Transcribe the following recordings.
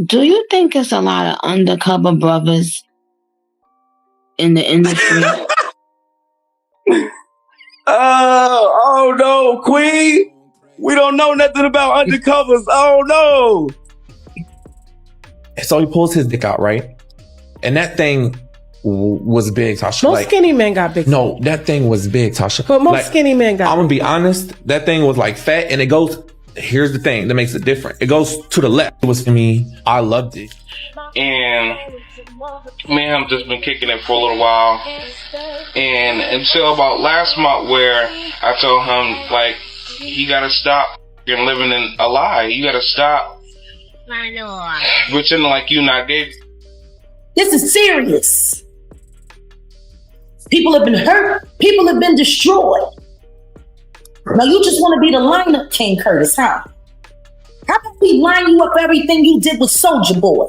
Do you think it's a lot of undercover brothers in the industry? Oh no, Queen. We don't know nothing about undercovers. Oh no. So he pulls his dick out, right? And that thing was big, Tasha. Most skinny men got big. No, that thing was big, Tasha. But most skinny men got I'm gonna be honest, that thing was like fat, and it goes, here's the thing that makes it different. It goes to the left. It was for me. I loved it. And me and him just been kicking it for a little while. And until about last month where I told him, like, you gotta stop living in a lie. You gotta stop pretending like you not gay. This is serious. People have been hurt. People have been destroyed. Now you just want to be the lineup king, Curtis, huh? How about we line you up for everything you did with Soulja Boy?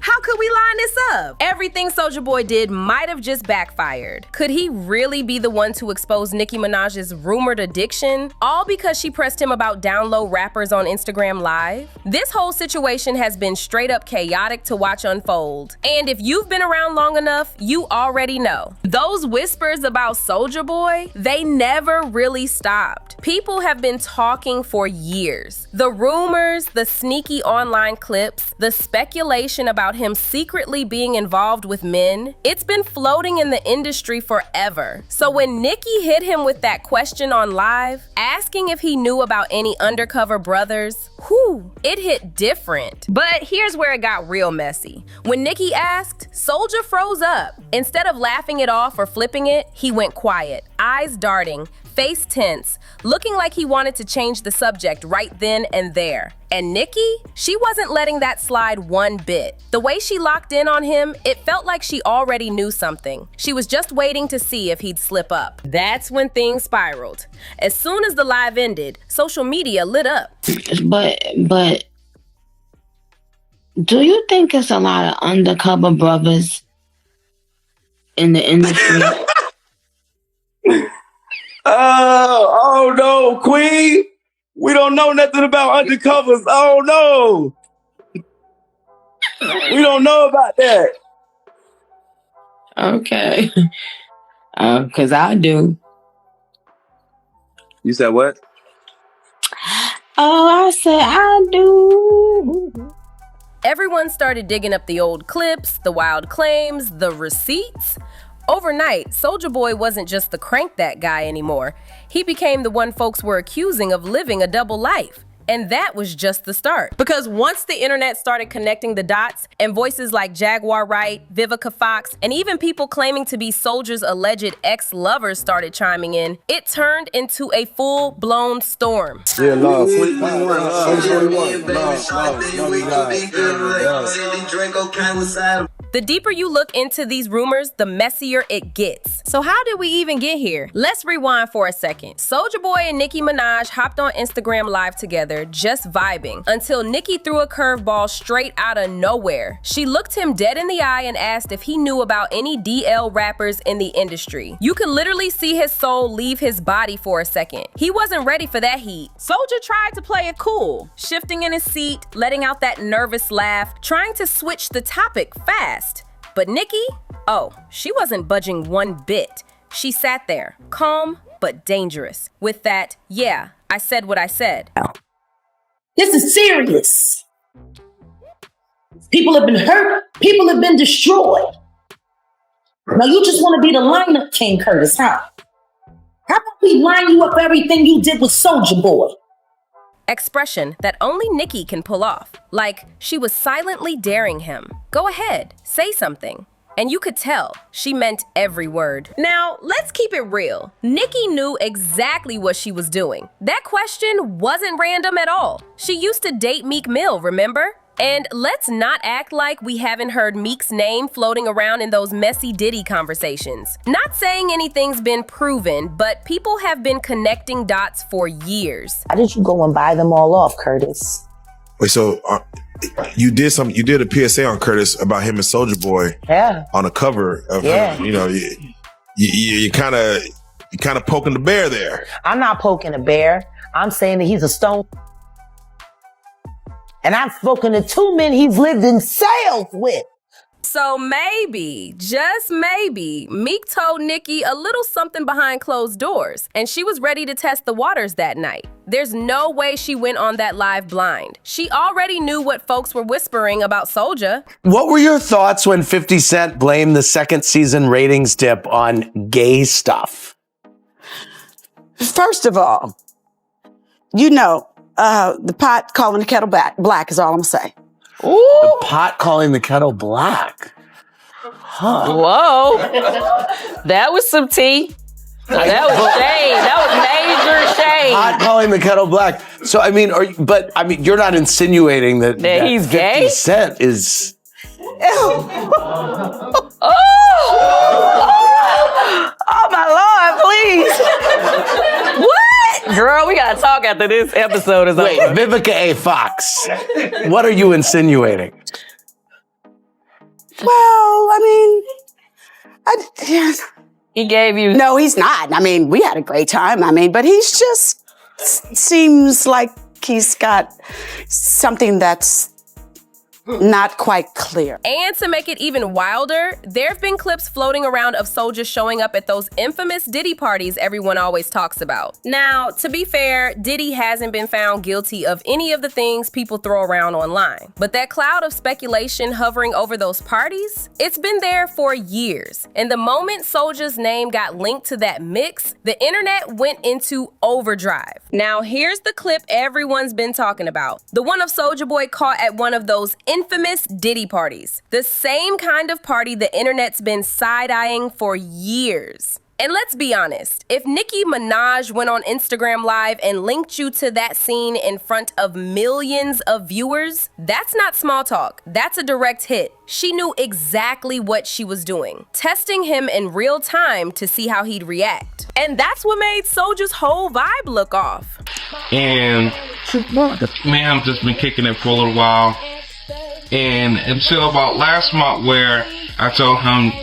How could we line this up? Everything Soulja Boy did might have just backfired. Could he really be the one to expose Nicki Minaj's rumored addiction? All because she pressed him about down low rappers on Instagram Live? This whole situation has been straight up chaotic to watch unfold. And if you've been around long enough, you already know. Those whispers about Soulja Boy, they never really stopped. People have been talking for years. The rumors, the sneaky online clips, the speculation about him secretly being involved with men, it's been floating in the industry forever. So when Nicki hit him with that question on Live, asking if he knew about any undercover brothers, it hit different. But here's where it got real messy. When Nicki asked, Soulja froze up. Instead of laughing it off or flipping it, he went quiet, eyes darting, face tense, looking like he wanted to change the subject right then and there. And Nicki, she wasn't letting that slide one bit. The way she locked in on him, it felt like she already knew something. She was just waiting to see if he'd slip up. That's when things spiraled. As soon as the live ended, social media lit up. But do you think it's a lot of undercover brothers in the industry? Oh no, Queen. We don't know nothing about undercovers. Oh no. We don't know about that. Okay. Because I do. You said what? Oh, I said I do. Everyone started digging up the old clips, the wild claims, the receipts. Overnight, Soulja Boy wasn't just the crank that guy anymore. He became the one folks were accusing of living a double life. And that was just the start. Because once the internet started connecting the dots, and voices like Jaguar Wright, Vivica Fox, and even people claiming to be Soulja's alleged ex-lovers started chiming in, it turned into a full-blown storm. Yeah, love. The deeper you look into these rumors, the messier it gets. So how did we even get here? Let's rewind for a second. Soulja Boy and Nicki Minaj hopped on Instagram Live together, just vibing, until Nicki threw a curveball straight out of nowhere. She looked him dead in the eye and asked if he knew about any DL rappers in the industry. You could literally see his soul leave his body for a second. He wasn't ready for that heat. Soulja tried to play it cool, shifting in his seat, letting out that nervous laugh, trying to switch the topic fast. But Nicki, she wasn't budging one bit. She sat there, calm but dangerous, with that, yeah, I said what I said. This is serious. People have been hurt. People have been destroyed. Now you just want to be the lineup king, Curtis, huh? How about we line you up for everything you did with Soulja Boy? Expression that only Nicki can pull off. Like she was silently daring him. Go ahead, say something. And you could tell she meant every word. Now, let's keep it real. Nicki knew exactly what she was doing. That question wasn't random at all. She used to date Meek Mill, remember? And let's not act like we haven't heard Meek's name floating around in those messy Diddy conversations. Not saying anything's been proven, but people have been connecting dots for years. How did you go and buy them all off, Curtis? Wait, so you did a PSA on Curtis about him and Soulja Boy. Yeah. On the cover of him. You know, you kind of poking the bear there. I'm not poking a bear. I'm saying that he's a stone. And I've spoken to 2 men he's lived in sales with. So maybe, just maybe, Meek told Nicki a little something behind closed doors, and she was ready to test the waters that night. There's no way she went on that live blind. She already knew what folks were whispering about Soulja. What were your thoughts when 50 Cent blamed the second season ratings dip on gay stuff? First of all, the pot calling the kettle black is all I'm saying. Ooh. The pot calling the kettle black. Huh. Whoa. That was some tea. That was shade. That was major shade. Pot calling the kettle black. So, you're not insinuating that he's 50 gay? Cent is... Oh, my Lord, please. What? Girl, we gotta talk after this episode is over. Wait, Vivica A. Fox, what are you insinuating? Well, he gave you... No, he's not. We had a great time. But he's just seems like he's got something that's not quite clear. And to make it even wilder, there have been clips floating around of Soulja showing up at those infamous Diddy parties everyone always talks about. Now, to be fair, Diddy hasn't been found guilty of any of the things people throw around online. But that cloud of speculation hovering over those parties, it's been there for years. And the moment Soulja's name got linked to that mix, the internet went into overdrive. Now, here's the clip everyone's been talking about. The one of Soulja Boy caught at one of those infamous Diddy parties. The same kind of party the internet's been side-eyeing for years. And let's be honest, if Nicki Minaj went on Instagram Live and linked you to that scene in front of millions of viewers, that's not small talk. That's a direct hit. She knew exactly what she was doing, testing him in real time to see how he'd react. And that's what made Soulja's whole vibe look off. And man, I've just been kicking it for a little while. And until about last month where I told him,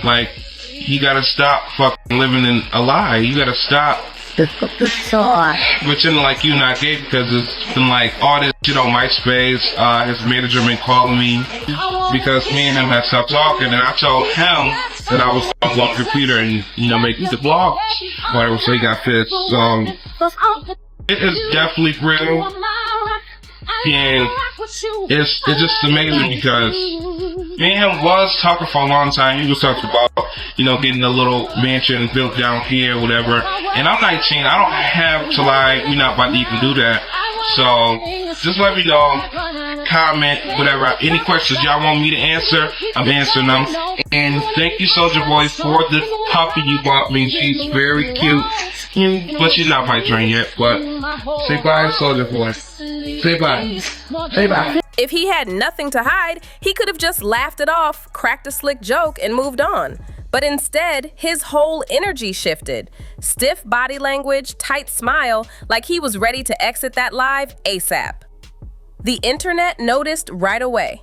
you gotta stop fucking living in a lie. You gotta stop pretending like you not gay, because it's been all this shit on MySpace. His manager been calling me because me and him had stopped talking, and I told him that I was on the computer and, make the blog, whatever, so he got pissed. So it is definitely real. And it's just amazing because me and him was talking for a long time. He was talking about, getting a little mansion built down here, whatever. And I'm 19. I don't have to lie. We're not about to even do that. So just let me know, comment, whatever. Any questions y'all want me to answer, I'm answering them. And thank you, Soulja Boy, for the puppy you bought me. She's very cute. But she's not my train yet. But say bye, Soulja Boy. Say bye. Say bye. If he had nothing to hide, he could have just laughed it off, cracked a slick joke, and moved on. But instead, his whole energy shifted. Stiff body language, tight smile, like he was ready to exit that live ASAP. The internet noticed right away.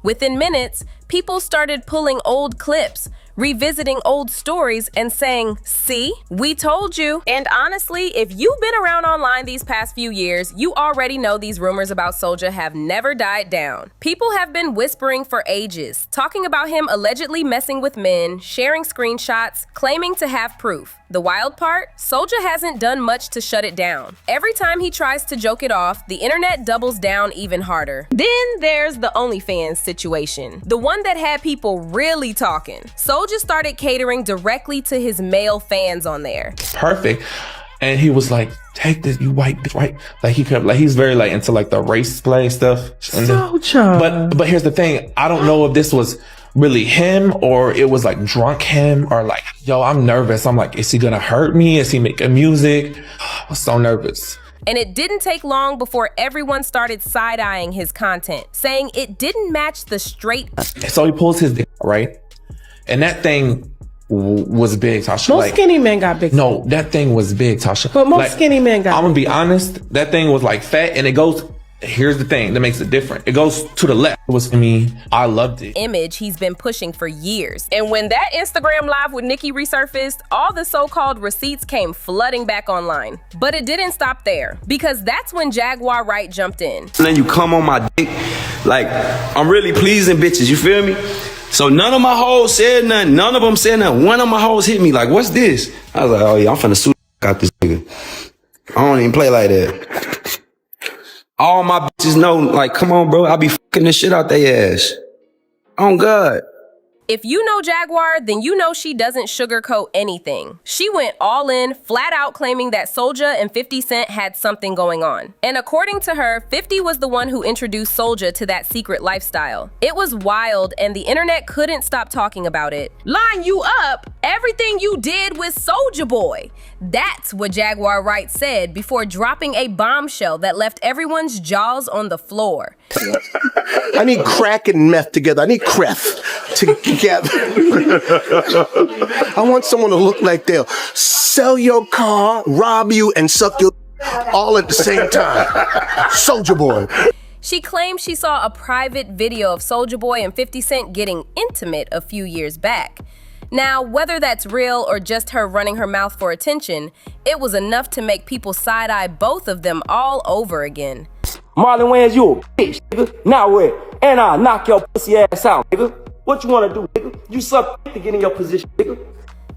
Within minutes, people started pulling old clips, revisiting old stories and saying, see, we told you. And honestly, if you've been around online these past few years, you already know these rumors about Soulja have never died down. People have been whispering for ages, talking about him allegedly messing with men, sharing screenshots, claiming to have proof. The wild part? Soulja hasn't done much to shut it down. Every time he tries to joke it off, the internet doubles down even harder. Then there's the OnlyFans situation, the one that had people really talking. Soulja started catering directly to his male fans on there. Perfect. And he was like, take this, you white bitch, right? He's very into the race play stuff. And Soulja. But here's the thing. I don't know if this was really him or it was drunk him or yo, I'm nervous. I'm is he gonna hurt me? Is he making music? I was so nervous. And it didn't take long before everyone started side-eyeing his content, saying it didn't match the straight. So he pulls his dick, right? And that thing was big, Tasha. Most skinny men got big. No, that thing was big, Tasha. But most skinny men got I'm gonna be honest, that thing was fat, and it goes, Here's the thing that makes it different. It goes to the left. It was for me. I loved it. Image he's been pushing for years. And when that Instagram live with Nicki resurfaced, all the so-called receipts came flooding back online. But it didn't stop there, because that's when Jaguar Wright jumped in. And then you come on my dick, like, I'm really pleasing bitches, you feel me? So none of my hoes said nothing. None of them said nothing. One of my hoes hit me like, what's this? I was like, oh yeah, I'm finna sue out this nigga. I don't even play like that. All my bitches know, like, come on, bro. I be fucking the shit out their ass. On God. If you know Jaguar, then you know she doesn't sugarcoat anything. She went all in, flat out claiming that Soulja and 50 Cent had something going on. And according to her, 50 was the one who introduced Soulja to that secret lifestyle. It was wild, and the internet couldn't stop talking about it. Line you up, everything you did with Soulja Boy. That's what Jaguar Wright said before dropping a bombshell that left everyone's jaws on the floor. I need crack and meth together. I need creth together. I want someone to look like they'll sell your car, rob you, and suck your all at the same time. Soulja Boy. She claimed she saw a private video of Soulja Boy and 50 Cent getting intimate a few years back. Now, whether that's real or just her running her mouth for attention, it was enough to make people side-eye both of them all over again. Marlon Wayans, you a bitch, nigga. Now what? And I'll knock your pussy ass out, nigga. What you wanna do, nigga? You suck to get in your position, nigga.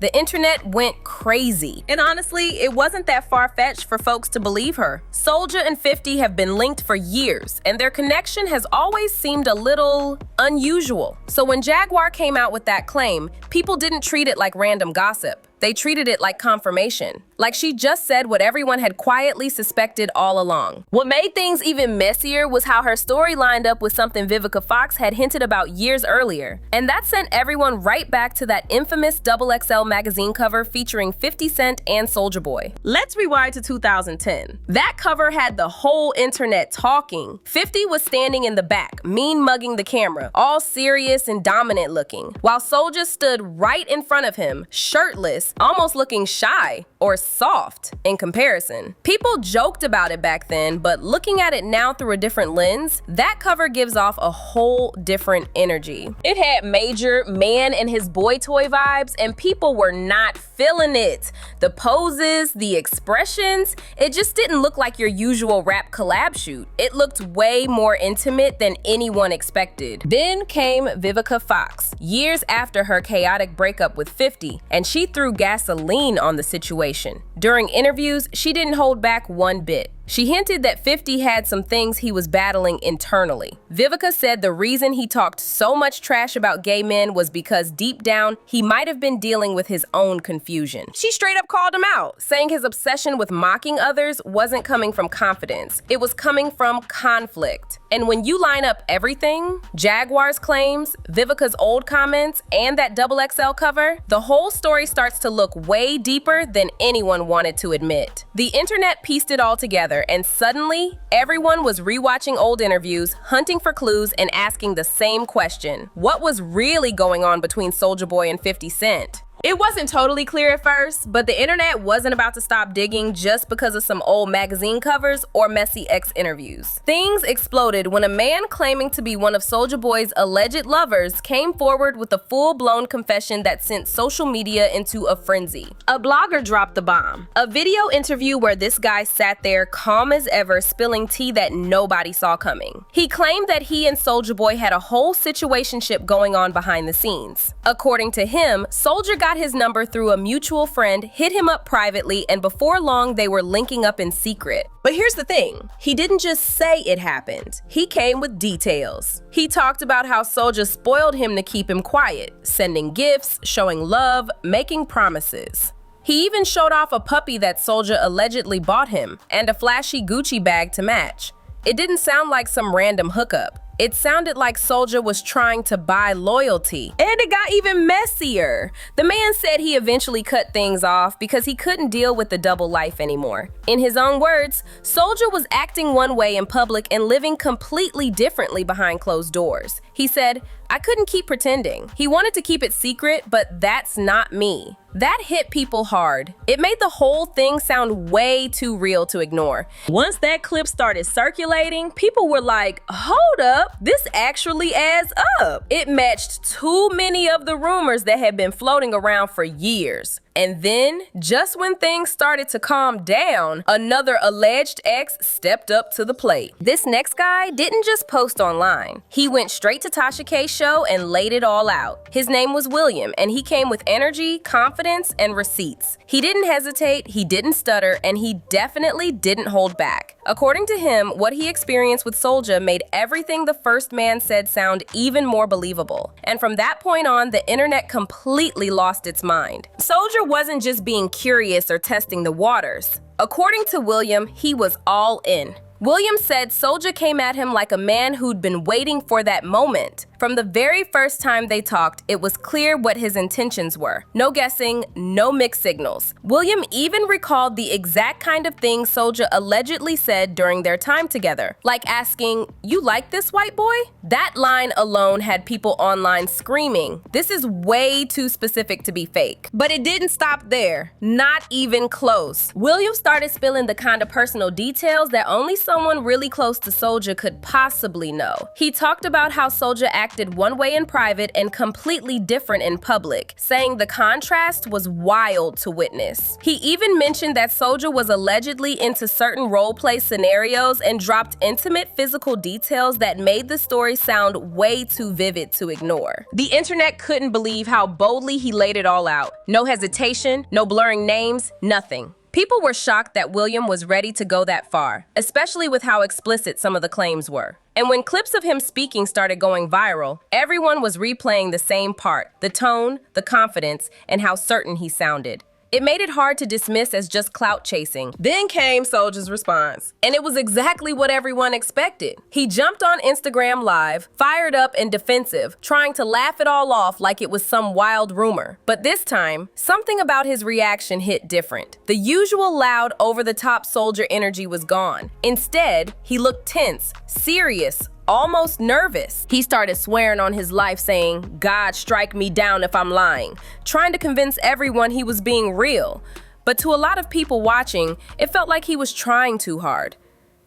The internet went crazy. And honestly, it wasn't that far-fetched for folks to believe her. Soulja and 50 have been linked for years, and their connection has always seemed a little unusual. So when Jaguar came out with that claim, people didn't treat it like random gossip. They treated it like confirmation. Like she just said what everyone had quietly suspected all along. What made things even messier was how her story lined up with something Vivica Fox had hinted about years earlier. And that sent everyone right back to that infamous XXL magazine cover featuring 50 Cent and Soulja Boy. Let's rewind to 2010. That cover had the whole internet talking. 50 was standing in the back, mean mugging the camera, all serious and dominant looking, while Soulja stood right in front of him, shirtless, almost looking shy or soft in comparison. People joked about it back then, but looking at it now through a different lens, that cover gives off a whole different energy. It had major man and his boy toy vibes, and people were not feeling it. The poses, the expressions, it just didn't look like your usual rap collab shoot. It looked way more intimate than anyone expected. Then came Vivica Fox, years after her chaotic breakup with 50, and she threw gasoline on the situation. During interviews, she didn't hold back one bit. She hinted that 50 had some things he was battling internally. Vivica said the reason he talked so much trash about gay men was because deep down, he might have been dealing with his own confusion. She straight up called him out, saying his obsession with mocking others wasn't coming from confidence. It was coming from conflict. And when you line up everything, Jaguar's claims, Vivica's old comments, and that XXL cover, the whole story starts to look way deeper than anyone wanted to admit. The internet pieced it all together, and suddenly, everyone was rewatching old interviews, hunting for clues, and asking the same question. What was really going on between Soulja Boy and 50 Cent? It wasn't totally clear at first, but the internet wasn't about to stop digging just because of some old magazine covers or messy ex-interviews. Things exploded when a man claiming to be one of Soulja Boy's alleged lovers came forward with a full-blown confession that sent social media into a frenzy. A blogger dropped the bomb. A video interview where this guy sat there calm as ever, spilling tea that nobody saw coming. He claimed that he and Soulja Boy had a whole situationship going on behind the scenes. According to him, Soulja got his number through a mutual friend, hit him up privately, and before long they were linking up in secret. But here's the thing, he didn't just say it happened. He came with details. He talked about how Soulja spoiled him to keep him quiet, sending gifts, showing love, making promises. He even showed off a puppy that Soulja allegedly bought him, and a flashy Gucci bag to match. It didn't sound like some random hookup. It sounded like Soulja was trying to buy loyalty. And it got even messier. The man said he eventually cut things off because he couldn't deal with the double life anymore. In his own words, Soulja was acting one way in public and living completely differently behind closed doors. He said, "I couldn't keep pretending." He wanted to keep it secret, but that's not me. That hit people hard. It made the whole thing sound way too real to ignore. Once that clip started circulating, people were like, hold up, this actually adds up. It matched too many of the rumors that had been floating around for years. And then, just when things started to calm down, another alleged ex stepped up to the plate. This next guy didn't just post online. He went straight to Tasha K's show and laid it all out. His name was William, and he came with energy, confidence, and receipts. He didn't hesitate, he didn't stutter, and he definitely didn't hold back. According to him, what he experienced with Soulja made everything the first man said sound even more believable. And from that point on, the internet completely lost its mind. Soulja wasn't just being curious or testing the waters. According to William, he was all in. William said Soulja came at him like a man who'd been waiting for that moment. From the very first time they talked, it was clear what his intentions were. No guessing, no mixed signals. William even recalled the exact kind of thing Soulja allegedly said during their time together, like asking, "You like this white boy?" That line alone had people online screaming, "This is way too specific to be fake." But it didn't stop there, not even close. William started spilling the kind of personal details that only someone really close to Soulja could possibly know. He talked about how Soulja acted one way in private and completely different in public, saying the contrast was wild to witness. He even mentioned that Soulja was allegedly into certain role-play scenarios and dropped intimate physical details that made the story sound way too vivid to ignore. The internet couldn't believe how boldly he laid it all out. No hesitation, no blurring names, nothing. People were shocked that William was ready to go that far, especially with how explicit some of the claims were. And when clips of him speaking started going viral, everyone was replaying the same part, the tone, the confidence, and how certain he sounded. It made it hard to dismiss as just clout chasing. Then came Soulja's response, and it was exactly what everyone expected. He jumped on Instagram Live, fired up and defensive, trying to laugh it all off like it was some wild rumor. But this time, something about his reaction hit different. The usual loud, over-the-top Soulja energy was gone. Instead, he looked tense, serious, almost nervous. He started swearing on his life, saying, "God strike me down if I'm lying," trying to convince everyone he was being real. But to a lot of people watching, it felt like he was trying too hard.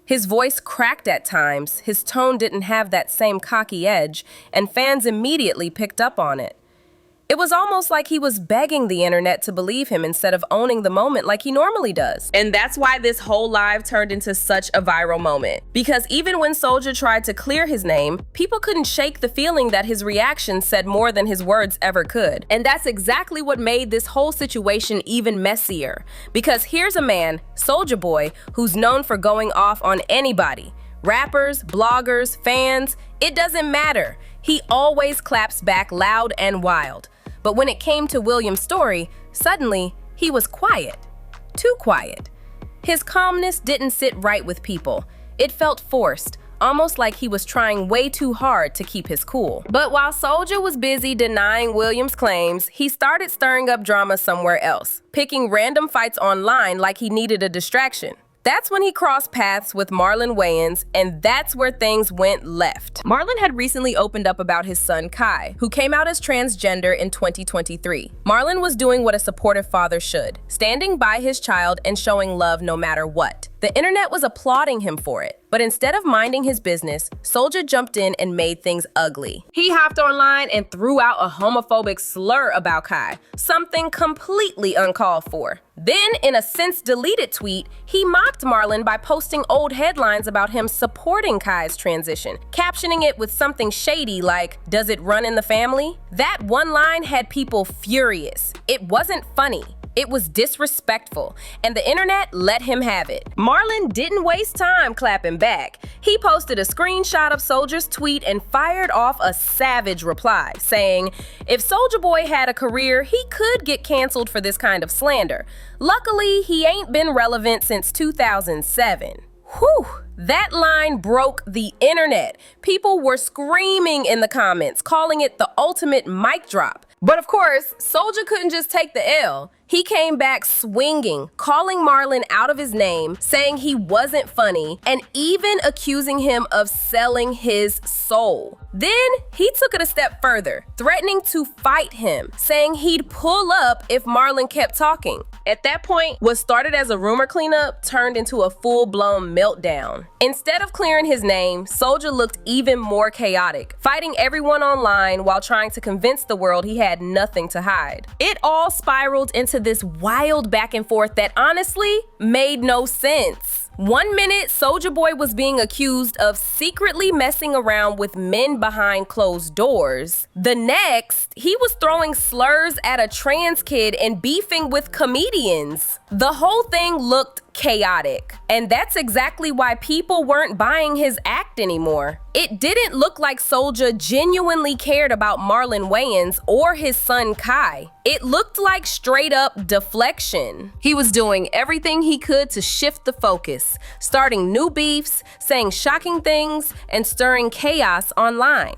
His voice cracked at times, his tone didn't have that same cocky edge, and fans immediately picked up on it. It was almost like he was begging the internet to believe him instead of owning the moment like he normally does. And that's why this whole live turned into such a viral moment. Because even when Soulja tried to clear his name, people couldn't shake the feeling that his reaction said more than his words ever could. And that's exactly what made this whole situation even messier. Because here's a man, Soulja Boy, who's known for going off on anybody. Rappers, bloggers, fans, it doesn't matter. He always claps back loud and wild. But when it came to William's story, suddenly he was quiet. Too quiet. His calmness didn't sit right with people. It felt forced, almost like he was trying way too hard to keep his cool. But while Soulja was busy denying William's claims, he started stirring up drama somewhere else, picking random fights online like he needed a distraction. That's when he crossed paths with Marlon Wayans, and that's where things went left. Marlon had recently opened up about his son Kai, who came out as transgender in 2023. Marlon was doing what a supportive father should, standing by his child and showing love no matter what. The internet was applauding him for it, but instead of minding his business, Soulja jumped in and made things ugly. He hopped online and threw out a homophobic slur about Kai, something completely uncalled for. Then, in a since-deleted tweet, he mocked Marlon by posting old headlines about him supporting Kai's transition, captioning it with something shady like, "Does it run in the family?" That one line had people furious. It wasn't funny. It was disrespectful, and the internet let him have it. Marlon didn't waste time clapping back. He posted a screenshot of Soulja's tweet and fired off a savage reply, saying, "If Soulja Boy had a career, he could get canceled for this kind of slander. Luckily, he ain't been relevant since 2007. Whew, that line broke the internet. People were screaming in the comments, calling it the ultimate mic drop. But of course, Soulja couldn't just take the L. He came back swinging, calling Marlon out of his name, saying he wasn't funny, and even accusing him of selling his soul. Then he took it a step further, threatening to fight him, saying he'd pull up if Marlon kept talking. At that point, what started as a rumor cleanup turned into a full-blown meltdown. Instead of clearing his name, Soulja looked even more chaotic, fighting everyone online while trying to convince the world he had nothing to hide. It all spiraled into this wild back and forth that honestly made no sense. One minute, Soulja Boy was being accused of secretly messing around with men behind closed doors. The next, he was throwing slurs at a trans kid and beefing with comedians. The whole thing looked chaotic. And that's exactly why people weren't buying his act anymore. It didn't look like Soulja genuinely cared about Marlon Wayans or his son Kai. It looked like straight up deflection. He was doing everything he could to shift the focus, starting new beefs, saying shocking things, and stirring chaos online.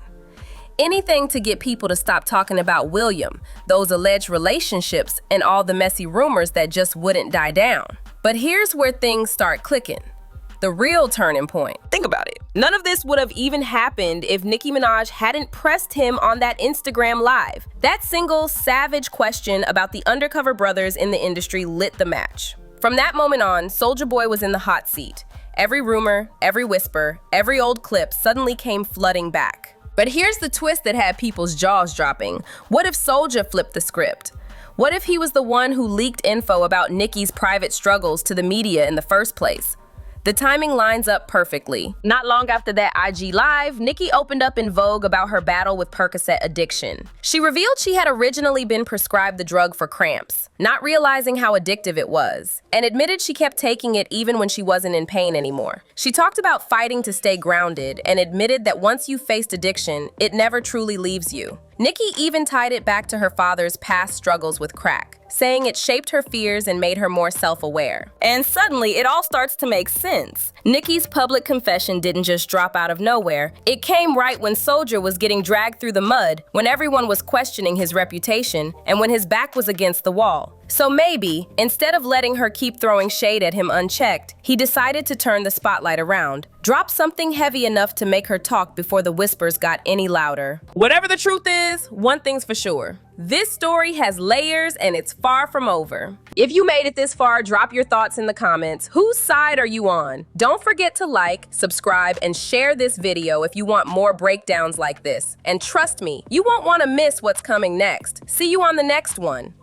Anything to get people to stop talking about William, those alleged relationships, and all the messy rumors that just wouldn't die down. But here's where things start clicking. The real turning point. Think about it. None of this would have even happened if Nicki Minaj hadn't pressed him on that Instagram live. That single savage question about the undercover brothers in the industry lit the match. From that moment on, Soulja Boy was in the hot seat. Every rumor, every whisper, every old clip suddenly came flooding back. But here's the twist that had people's jaws dropping. What if Soulja flipped the script? What if he was the one who leaked info about Nicki's private struggles to the media in the first place? The timing lines up perfectly. Not long after that IG Live, Nicki opened up in Vogue about her battle with Percocet addiction. She revealed she had originally been prescribed the drug for cramps, not realizing how addictive it was, and admitted she kept taking it even when she wasn't in pain anymore. She talked about fighting to stay grounded and admitted that once you've faced addiction, it never truly leaves you. Nicki even tied it back to her father's past struggles with crack, saying it shaped her fears and made her more self-aware. And suddenly, it all starts to make sense. Nicki's public confession didn't just drop out of nowhere. It came right when Soulja was getting dragged through the mud, when everyone was questioning his reputation, and when his back was against the wall. So maybe, instead of letting her keep throwing shade at him unchecked, he decided to turn the spotlight around. Drop something heavy enough to make her talk before the whispers got any louder. Whatever the truth is, one thing's for sure. This story has layers and it's far from over. If you made it this far, drop your thoughts in the comments. Whose side are you on? Don't forget to like, subscribe, and share this video if you want more breakdowns like this. And trust me, you won't want to miss what's coming next. See you on the next one.